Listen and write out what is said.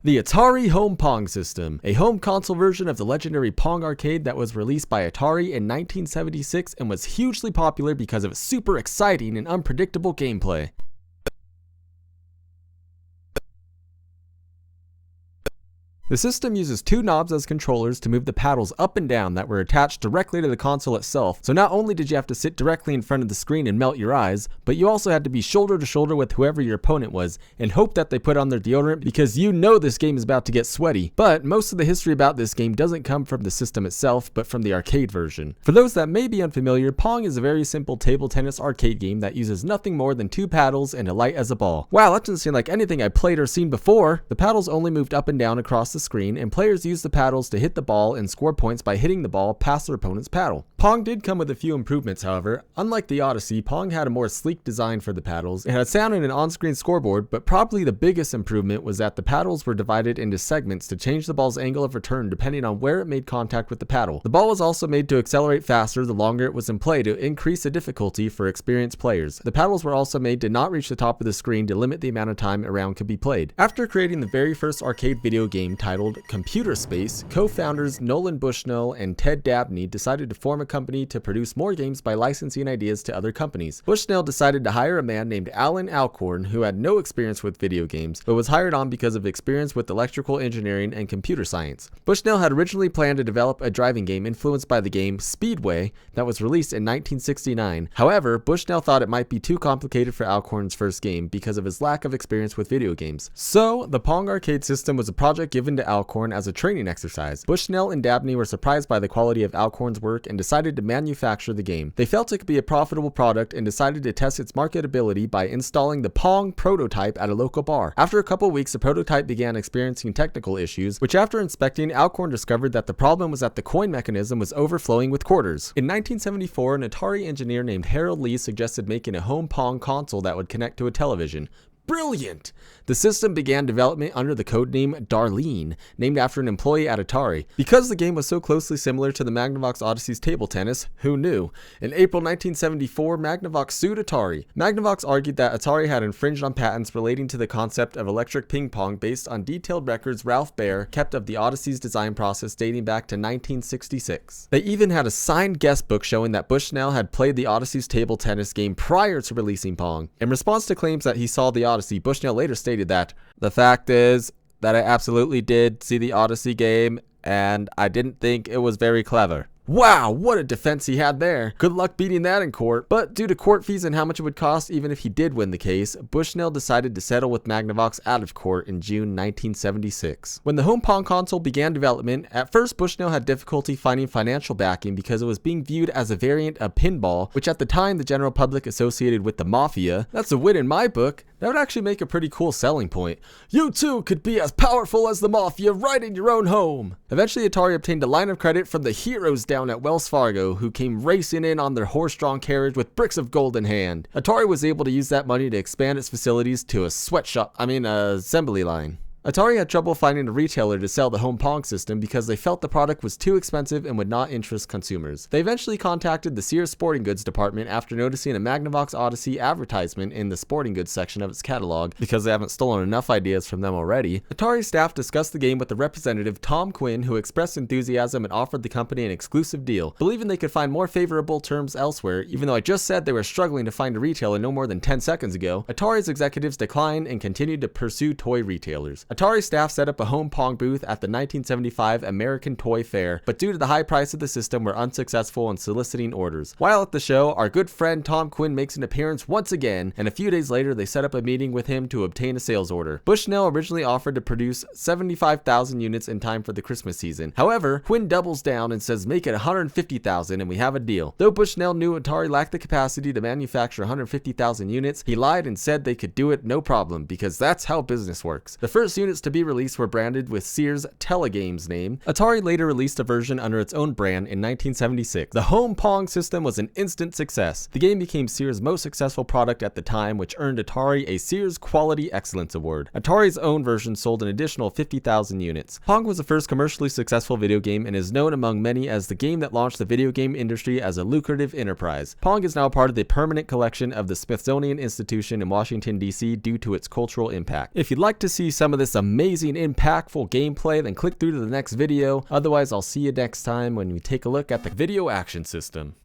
The Atari Home Pong system, a home console version of the legendary Pong arcade that was released by Atari in 1976 and was hugely popular because of its super exciting and unpredictable gameplay. The system uses two knobs as controllers to move the paddles up and down that were attached directly to the console itself, so not only did you have to sit directly in front of the screen and melt your eyes, but you also had to be shoulder to shoulder with whoever your opponent was and hope that they put on their deodorant because you know this game is about to get sweaty. But most of the history about this game doesn't come from the system itself, but from the arcade version. For those that may be unfamiliar, Pong is a very simple table tennis arcade game that uses nothing more than two paddles and a light as a ball. Wow, that doesn't seem like anything I played or seen before. The paddles only moved up and down across the screen, and players used the paddles to hit the ball and score points by hitting the ball past their opponent's paddle. Pong did come with a few improvements, however. Unlike the Odyssey, Pong had a more sleek design for the paddles. It had sound and an on-screen scoreboard, but probably the biggest improvement was that the paddles were divided into segments to change the ball's angle of return depending on where it made contact with the paddle. The ball was also made to accelerate faster the longer it was in play to increase the difficulty for experienced players. The paddles were also made to not reach the top of the screen to limit the amount of time a round could be played. After creating the very first arcade video game titled Computer Space, co-founders Nolan Bushnell and Ted Dabney decided to form a company to produce more games by licensing ideas to other companies. Bushnell decided to hire a man named Alan Alcorn who had no experience with video games, but was hired on because of experience with electrical engineering and computer science. Bushnell had originally planned to develop a driving game influenced by the game Speedway that was released in 1969. However, Bushnell thought it might be too complicated for Alcorn's first game because of his lack of experience with video games. So, the Pong arcade system was a project given to Alcorn as a training exercise. Bushnell and Dabney were surprised by the quality of Alcorn's work and decided to manufacture the game. They felt it could be a profitable product and decided to test its marketability by installing the Pong prototype at a local bar. After a couple weeks, the prototype began experiencing technical issues, which after inspecting, Alcorn discovered that the problem was that the coin mechanism was overflowing with quarters. In 1974, an Atari engineer named Harold Lee suggested making a home Pong console that would connect to a television. Brilliant! The system began development under the codename Darlene, named after an employee at Atari. Because the game was so closely similar to the Magnavox Odyssey's table tennis, who knew? In April 1974, Magnavox sued Atari. Magnavox argued that Atari had infringed on patents relating to the concept of electric ping pong based on detailed records Ralph Baer kept of the Odyssey's design process dating back to 1966. They even had a signed guest book showing that Bushnell had played the Odyssey's table tennis game prior to releasing Pong. In response to claims that he saw the Odyssey, Bushnell later stated that, "The fact is that I absolutely did see the Odyssey game and I didn't think it was very clever." Wow, what a defense he had there. Good luck beating that in court. But due to court fees and how much it would cost even if he did win the case, Bushnell decided to settle with Magnavox out of court in June 1976. When the home Pong console began development, at first Bushnell had difficulty finding financial backing because it was being viewed as a variant of pinball, which at the time the general public associated with the Mafia. That's a win in my book. That would actually make a pretty cool selling point. You too could be as powerful as the Mafia right in your own home. Eventually Atari obtained a line of credit from the heroes down at Wells Fargo who came racing in on their horse-drawn carriage with bricks of gold in hand. Atari was able to use that money to expand its facilities to a assembly line. Atari had trouble finding a retailer to sell the home Pong system because they felt the product was too expensive and would not interest consumers. They eventually contacted the Sears Sporting Goods department after noticing a Magnavox Odyssey advertisement in the sporting goods section of its catalog because they haven't stolen enough ideas from them already. Atari staff discussed the game with the representative Tom Quinn, who expressed enthusiasm and offered the company an exclusive deal, believing they could find more favorable terms elsewhere. Even though I just said they were struggling to find a retailer no more than 10 seconds ago, Atari's executives declined and continued to pursue toy retailers. Atari staff set up a home Pong booth at the 1975 American Toy Fair, but due to the high price of the system were unsuccessful in soliciting orders. While at the show, our good friend Tom Quinn makes an appearance once again, and a few days later they set up a meeting with him to obtain a sales order. Bushnell originally offered to produce 75,000 units in time for the Christmas season. However, Quinn doubles down and says make it 150,000 and we have a deal. Though Bushnell knew Atari lacked the capacity to manufacture 150,000 units, he lied and said they could do it no problem because that's how business works. The first units to be released were branded with Sears Telegame's name. Atari later released a version under its own brand in 1976. The home Pong system was an instant success. The game became Sears' most successful product at the time, which earned Atari a Sears Quality Excellence Award. Atari's own version sold an additional 50,000 units. Pong was the first commercially successful video game and is known among many as the game that launched the video game industry as a lucrative enterprise. Pong is now part of the permanent collection of the Smithsonian Institution in Washington, D.C. due to its cultural impact. If you'd like to see some of this this amazing, impactful gameplay, then click through to the next video. Otherwise, I'll see you next time when we take a look at the video action system.